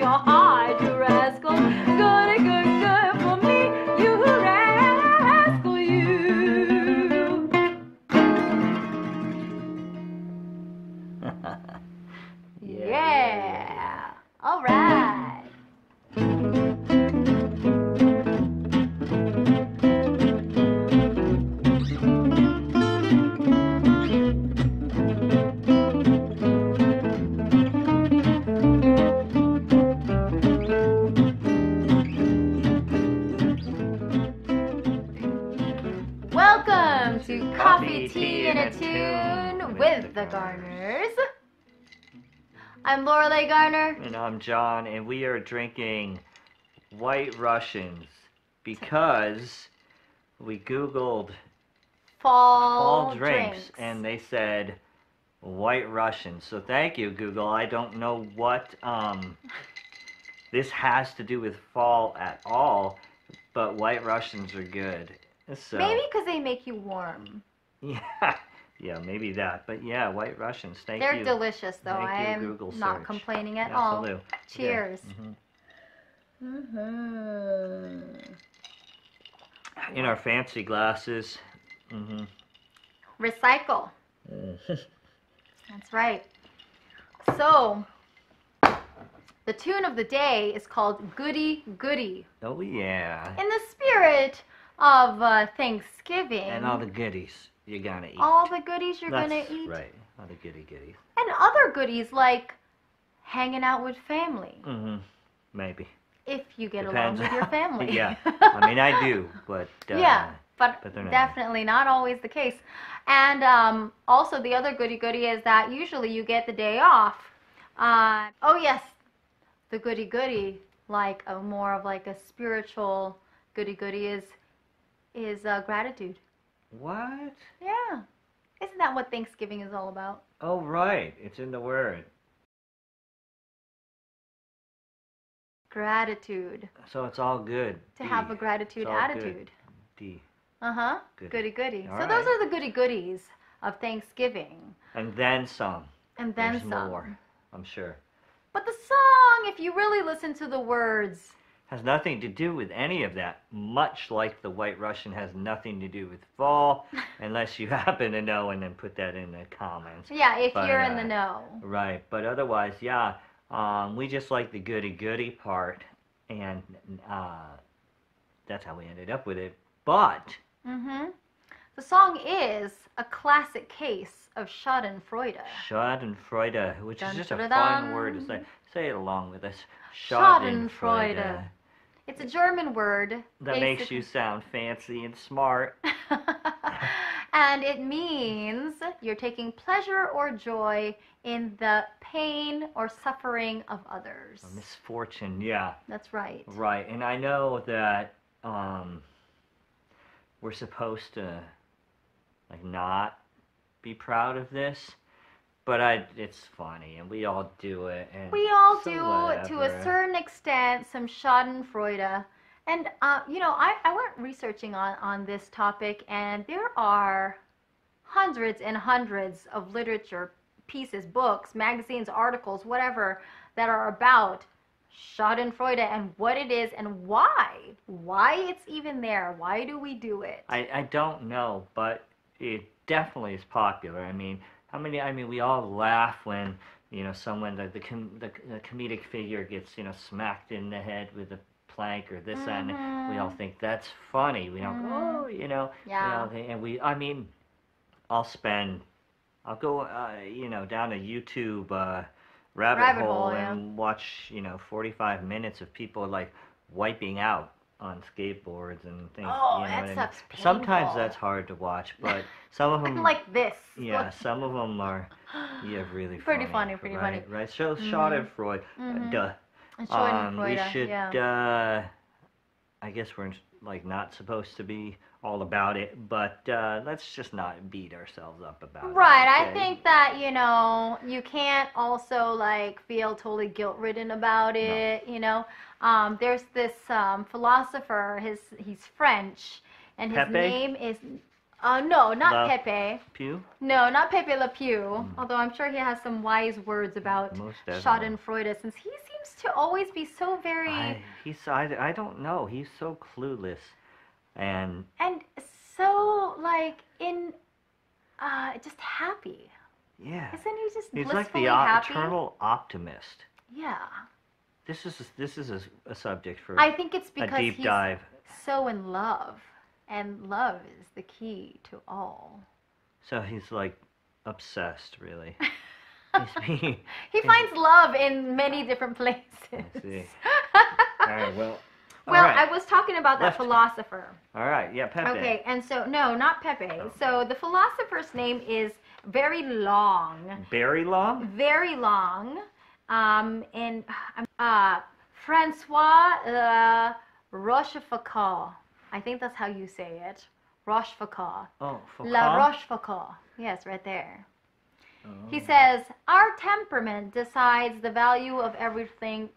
your heart, you rascal. Goody, good, good for me, you rascal, you. Yeah. All right. Welcome to Coffee, Tea, and a Tune with the Garners. I'm Lorelei Garner. And I'm Jon, and we are drinking White Russians because we Googled Fall drinks and they said White Russians. So thank you, Google. I don't know what this has to do with fall at all, but White Russians are good. So, Maybe because they make you warm. Yeah, maybe that. But yeah, White Russians. Thank They're you. delicious, though. Thank I you, am Google not search. complaining at Yeah, all. salute. Cheers. In our fancy glasses. Recycle. That's right. So, the tune of the day is called Goody Goody. Oh yeah. In the spirit of Thanksgiving. And all the goodies you're gonna eat. All the goodies you're That's gonna eat. Right. All the goodies. And other goodies like hanging out with family. Maybe. If you get Depends. along with your family. Yeah. I mean, I do, but yeah, but they're not. definitely not always the case. And also the other goody is that usually you get the day off. Oh yes, the goody, like more of like a spiritual goody is gratitude. What? Yeah. Isn't that what Thanksgiving is all about? Oh right, it's in the word. Gratitude. So it's all good. To have a gratitude attitude. D. Goody. All So those are the goodies of Thanksgiving. And then some. And then There's some. more, I'm sure. But the song, if you really listen to the words, has nothing to do with any of that, much like the White Russian has nothing to do with fall, unless you happen to know and then put that in the comments. Yeah, if you're in the know. Right, but otherwise, yeah, we just like the goody part, and that's how we ended up with it. But the song is a classic case of Schadenfreude. Schadenfreude, which is just a Dun-dun-dun. fun word to say. Say it along with us. Schadenfreude. It's a German word. That makes you sound fancy and smart. And it means you're taking pleasure or joy in the pain or suffering of others. Or misfortune, yeah. That's right. Right, and I know that we're supposed to like not be proud of this, but it's funny, and we all do it. And we all so do, whatever. to a certain extent, some Schadenfreude. And, you know, I went researching on this topic, and there are hundreds and hundreds of literature pieces, books, magazines, articles, whatever, that are about Schadenfreude and what it is and why it's even there. Why do we do it? I don't know, but it definitely is popular. I mean, we all laugh when, you know, someone, the comedic figure gets, you know, smacked in the head with a plank or this and we all think that's funny. We don't go, oh, you know, yeah. You know, and I'll go, you know, down a YouTube rabbit hole and watch, you know, 45 minutes of people like wiping out on skateboards and things. Oh, you know, that stuff's painful. Sometimes that's hard to watch, but some of them like this. Yeah, some of them are really pretty funny. Pretty funny. funny. Right. So Schadenfreude. Duh. We should. Yeah. I guess we're like not supposed to be all about it, but let's just not beat ourselves up about it. Right. Okay? I think that, you know, you can't also like feel totally guilt-ridden about it. No. You know, there's this philosopher. He's French, and his name is. No, not Pepe. Pew? No, not Pepe Le Pew. Although I'm sure he has some wise words about Schadenfreude, since he seems seems to always be so very I don't know. He's so clueless, and so like in just happy. yeah, Isn't he just he's like blissfully the happy? eternal optimist. Yeah. This is a subject for I think it's a because deep he's dive. so in love, and love is the key to all. So he's like obsessed, really. He finds love in many different places. I see. All right, well. Well, all right. I was talking about that philosopher. All right, yeah, Pepe. Okay, and so, no, not Pepe. Oh. So the philosopher's name is very long. Very long? Very long. And Francois Rochefoucauld. I think that's how you say it. Rochefoucauld. Oh, Foucault? La Rochefoucauld. Yes, right there. Oh. He says, our temperament decides the value of everything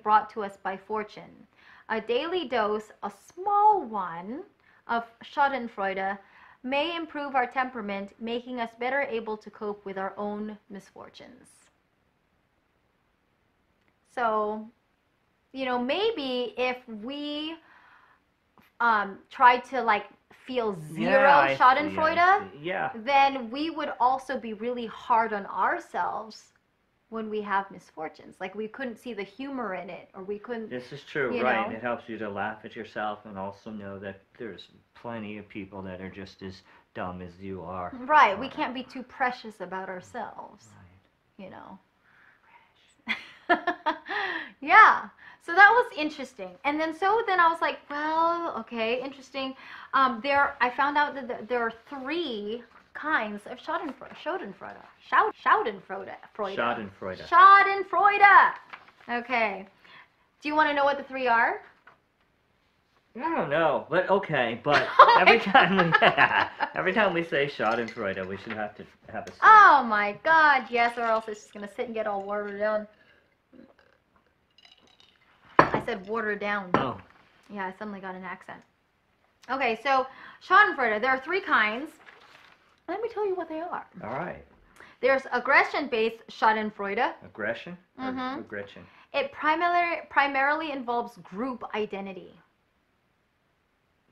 brought to us by fortune. A daily dose, a small one, of Schadenfreude may improve our temperament, making us better able to cope with our own misfortunes. So, maybe if we try to like feel zero Schadenfreude, then we would also be really hard on ourselves when we have misfortunes. Like we couldn't see the humor in it, or we couldn't. This is true, right? And it helps you to laugh at yourself and also know that there's plenty of people that are just as dumb as you are. Right. We can't be too precious about ourselves. Right. Yeah. So that was interesting. And then I was like, well, okay, interesting. I found out that there are 3 kinds of Schadenfreude. Okay. Do you want to know what the 3 are? I don't know, but okay. But every time we say Schadenfreude, we should have to have a. Oh my God, yes, or else it's just gonna sit and get all watered down. I said watered down. Oh. Yeah, I suddenly got an accent. Okay, so Schadenfreude, there are 3 kinds. Let me tell you what they are. All right. There's aggression-based Schadenfreude. Aggression? Mm-hmm. Aggression. It primarily involves group identity.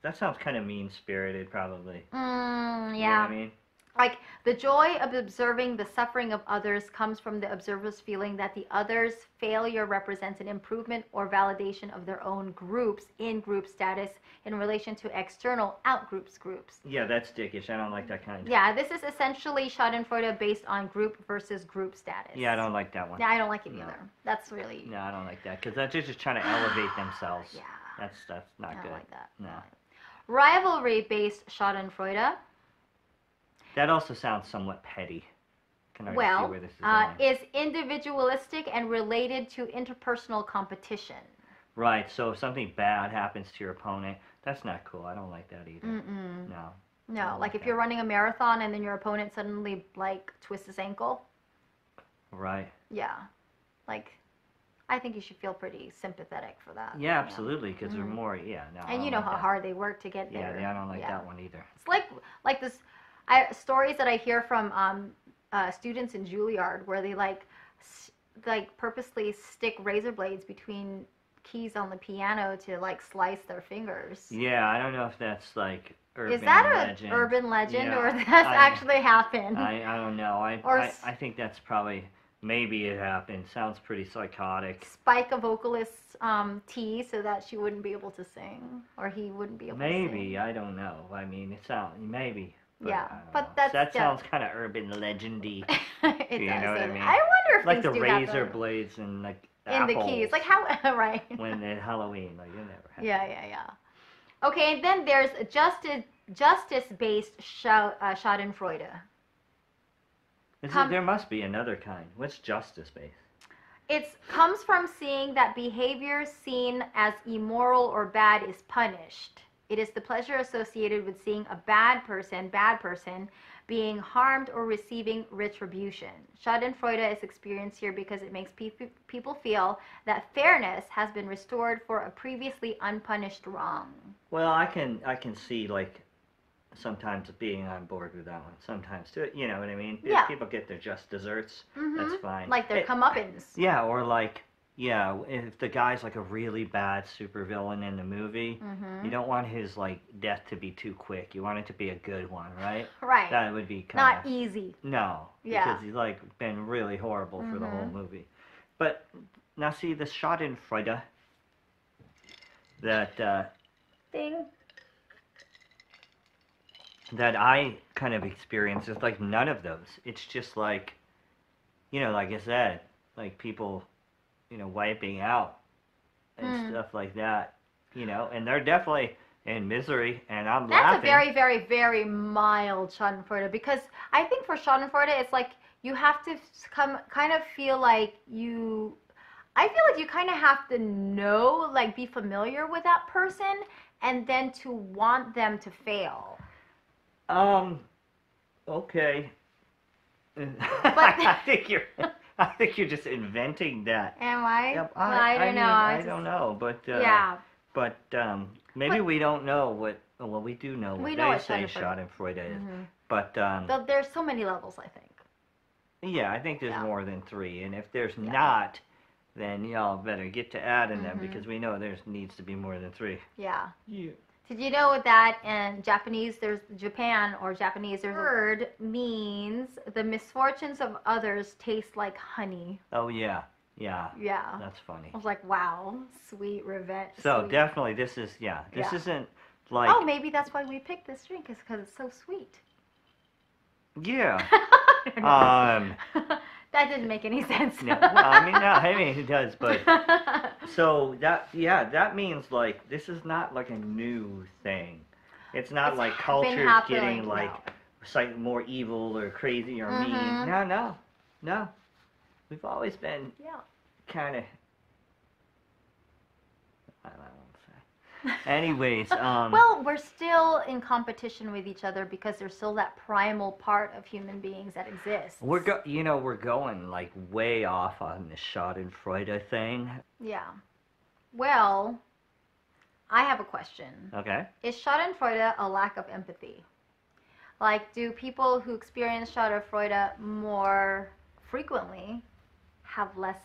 That sounds kind of mean-spirited, probably. Yeah. You know what I mean? Like, the joy of observing the suffering of others comes from the observer's feeling that the other's failure represents an improvement or validation of their own groups in group status in relation to external out-groups groups. Yeah, that's dickish. I don't like that kind. Yeah, this is essentially Schadenfreude based on group versus group status. Yeah, I don't like that one. Yeah, I don't like it either. That's really... No, I don't like that, because they're just trying to elevate themselves. Yeah. That's not good. I don't like that. No. Rivalry-based Schadenfreude. That also sounds somewhat petty. Can I see where this is is individualistic and related to interpersonal competition. Right, so if something bad happens to your opponent, that's not cool. I don't like that either. Mm-mm. No, like if you're running a marathon and then your opponent suddenly like twists his ankle. Right. Yeah. Like, I think you should feel pretty sympathetic for that. Yeah, absolutely, because they're more, no. And you know how hard they work to get there. Yeah, I don't like that one either. It's like this, stories that I hear from students in Juilliard where they like purposely stick razor blades between keys on the piano to like slice their fingers. Yeah, I don't know if that's like urban legend. Is that an urban legend or that's actually happened? I don't know. I think that's probably, maybe it happened. Sounds pretty psychotic. Spike a vocalist's tea so that she wouldn't be able to sing, or he wouldn't be able to sing. Maybe, I don't know. I mean, it sounds, maybe. But that sounds kind of urban legendy. It you does. know what I mean? I wonder if like things the do razor happen blades and like in apples the keys, like how right? when it's Halloween, like you never have. Yeah. Okay, and then there's justice-based Schadenfreude. There must be another kind. What's justice-based? It comes from seeing that behavior seen as immoral or bad is punished. It is the pleasure associated with seeing a bad person being harmed or receiving retribution. Schadenfreude is experienced here because it makes people feel that fairness has been restored for a previously unpunished wrong. Well, I can see like sometimes being on board with that one. Sometimes too, you know what I mean? Yeah. If people get their just desserts, that's fine. Like their comeuppance. Yeah, or like, yeah, if the guy's like a really bad supervillain in the movie, Mm-hmm. you don't want his like death to be too quick. You want it to be a good one, right? Right. That would be kind Not of easy. no, Yeah. because he's like been really horrible for the whole Mm-hmm. movie. But now see the Schadenfreude that Thing. that I kind of experience is like none of those. It's just like, like I said, like people, wiping out and stuff like that, and they're definitely in misery, and I'm That's laughing. a very, very, very mild Schadenfreude, because I think for Schadenfreude, it's like you have to kind of feel like I feel like you kind of have to know, like be familiar with that person, and then to want them to fail. Okay. I think you're just inventing that. Am I? Yep, Well, I don't know. I don't know, but Yeah. but maybe But- we don't know what. Well, we do know We what know they what say Schadenfreude Schadenfreude is, Mhm. but But there's so many levels, I think. yeah, I think there's Yeah. more than 3, and if there's Yeah. not, then y'all better get to adding them Mhm. because we know there needs to be more than 3. Yeah. Yeah. Did you know that in Japanese, there's a word means the misfortunes of others taste like honey. Oh yeah, yeah. Yeah. That's funny. I was like, wow, sweet revenge. So sweet. definitely, this is this Yeah. isn't like Oh, maybe that's why we picked this drink, is because it's so sweet. yeah. That didn't make any sense. No, well, I mean it does, but so that means like this is not like a new thing. It's not It's like been culture's happening, getting no. like more evil or crazy or mean. Mhm. No. We've always been Yeah. kind of. I don't want to say. Anyways, Well, we're still in competition with each other because there's still that primal part of human beings that exists. we're going like way off on the Schadenfreude thing. Yeah. Well, I have a question. Okay. Is Schadenfreude a lack of empathy? Like, do people who experience Schadenfreude more frequently have less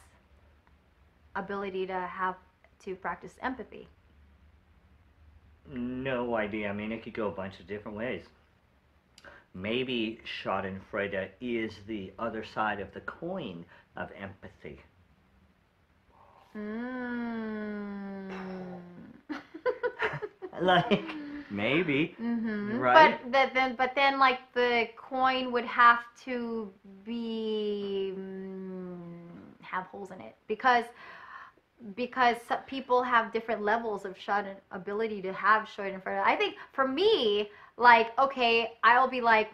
ability to practice empathy? No idea. I mean, it could go a bunch of different ways. Maybe Schadenfreude is the other side of the coin of empathy. Like, maybe. Mm-hmm. Right? But then, like, the coin would have to be have holes in it because some people have different levels of ability to have Schadenfreude. I think for me, like, okay, I'll be like,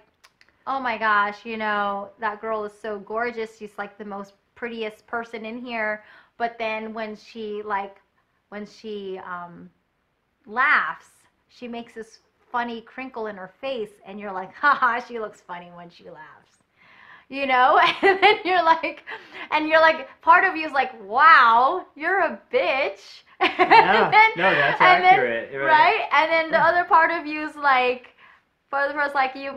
oh my gosh, that girl is so gorgeous. She's like the most prettiest person in here. But then when she laughs, she makes this funny crinkle in her face, and you're like, haha, she looks funny when she laughs. And then you're like, part of you is like, wow, you're a bitch. Yeah, no, that's accurate. Right? And then the other part of you is like, you,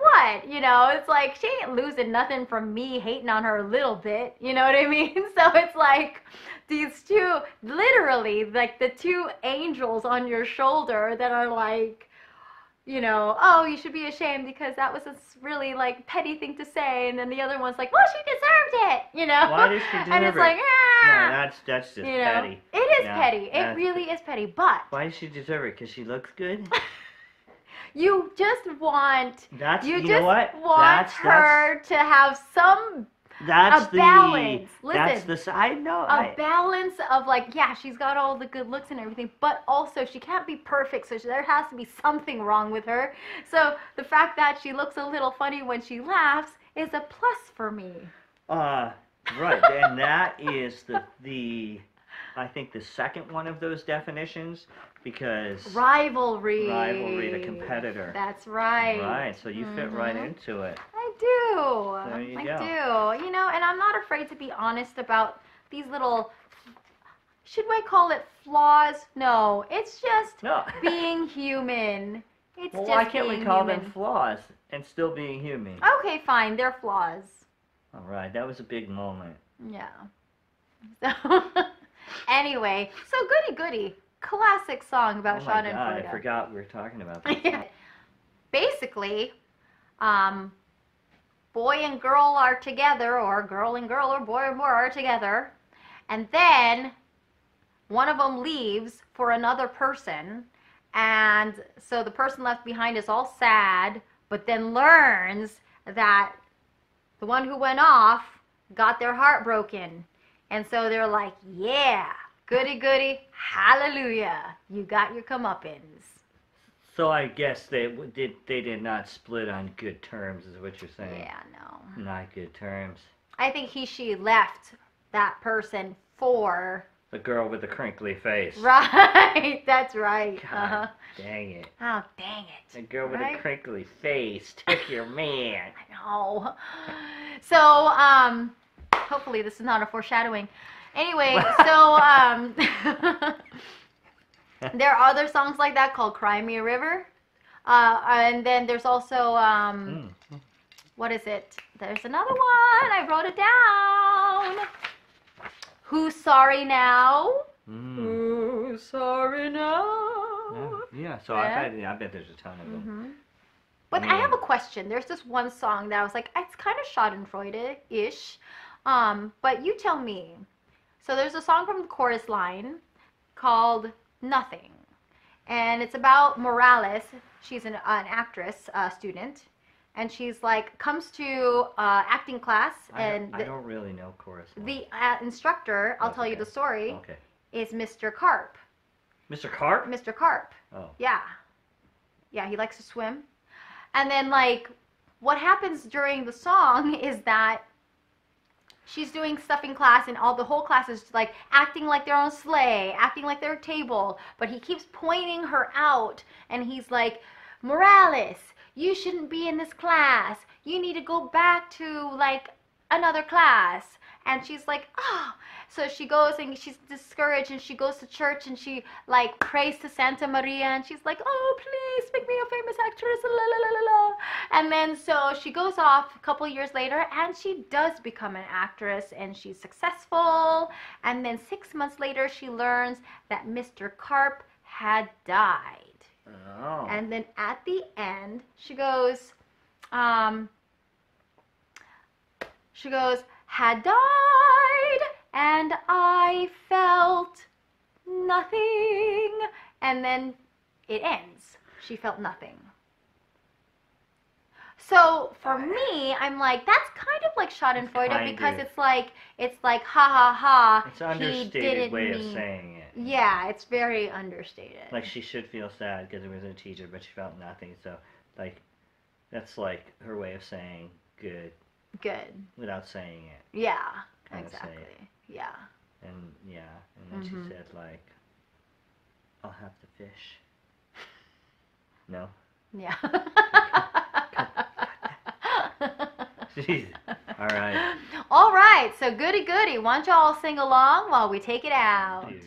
what? It's like, she ain't losing nothing from me hating on her a little bit. You know what I mean? So it's like these two, literally, like the two angels on your shoulder that are like, oh, you should be ashamed because that was a really like petty thing to say, and then the other one's like, well, she deserved it, Why did she deserve it? And it's like, Yeah, that's just petty. It is petty. It really is petty. But why does she deserve it? Because she looks good? you just want That's her to have some That's a balance. Listen, that's the side. No, a balance of like, yeah, she's got all the good looks and everything, but also she can't be perfect, so there has to be something wrong with her. So the fact that she looks a little funny when she laughs is a plus for me. Right, and that is the I think the second one of those definitions, because rivalry, the competitor. That's right. Right, so you fit right into it. I do. There you I go. do. And I'm not afraid to be honest about these little, should we call it flaws? No, it's just being human. It's well, just why can't we call human. them flaws and still being human? Okay, fine. They're flaws. All right, that was a big moment. Yeah. So, anyway, so Goody Goody, classic song about Oh my God, Schadenfreude. I forgot we were talking about this. Yeah. Basically, boy and girl are together, or girl and girl, or boy and boy are together, and then one of them leaves for another person, and so the person left behind is all sad, but then learns that the one who went off got their heart broken. And so they're like, yeah, goody goody, hallelujah, you got your comeuppance. So I guess they did not split on good terms, is what you're saying. Yeah, no. Not good terms. I think she left that person for... The girl with the crinkly face. Right, that's right. God dang it. Oh, dang it. The girl with Right? the crinkly face took your man. I know. So, hopefully this is not a foreshadowing. Anyway, so, there are other songs like that called Cry Me a River. And then there's also, what is it? There's another one. I wrote it down. Who's Sorry Now? Who's Sorry Now? Yeah, so Yeah. I bet there's a ton of them. But I have a question. There's this one song that I was like, it's kind of Schadenfreude-ish. But you tell me. So there's a song from the chorus line called Nothing. And it's about Morales. She's an actress student. And she's like, comes to acting class. And I don't really know chorus. the instructor, I'll tell you the story, Okay. is Mr. Carp. Mr. Carp? Mr. Carp. Oh. Yeah. Yeah, he likes to swim. And then, like, what happens during the song is that she's doing stuff in class, and the whole class is, like, acting like they're on a sleigh, acting like they're a table, but he keeps pointing her out, and he's like, Morales, you shouldn't be in this class. You need to go back to, like, another class. And she's like, oh. So she goes and she's discouraged, and she goes to church, and she like prays to Santa Maria, and she's like, oh, please make me a famous actress, la la la la la. And then so she goes off a couple years later, and she does become an actress, and she's successful. And then 6 months later, she learns that Mr. Carp had died. Oh. And then at the end, she goes, had died, and I felt nothing. And then it ends. She felt nothing. So for me, I'm like, that's kind of like Schadenfreude, because it's like ha ha ha. It's an understated way of saying it. Yeah, it's very understated. Like, she should feel sad because it was a teacher, but she felt nothing. So, like, that's like her way of saying good. Good. Without saying it. Yeah, Kinda exactly. say it. Yeah. And then she said, like, I'll have to fish. No? Yeah. Jeez. All right. All right, so goody goody. Why don't y'all sing along while we take it out? Dude.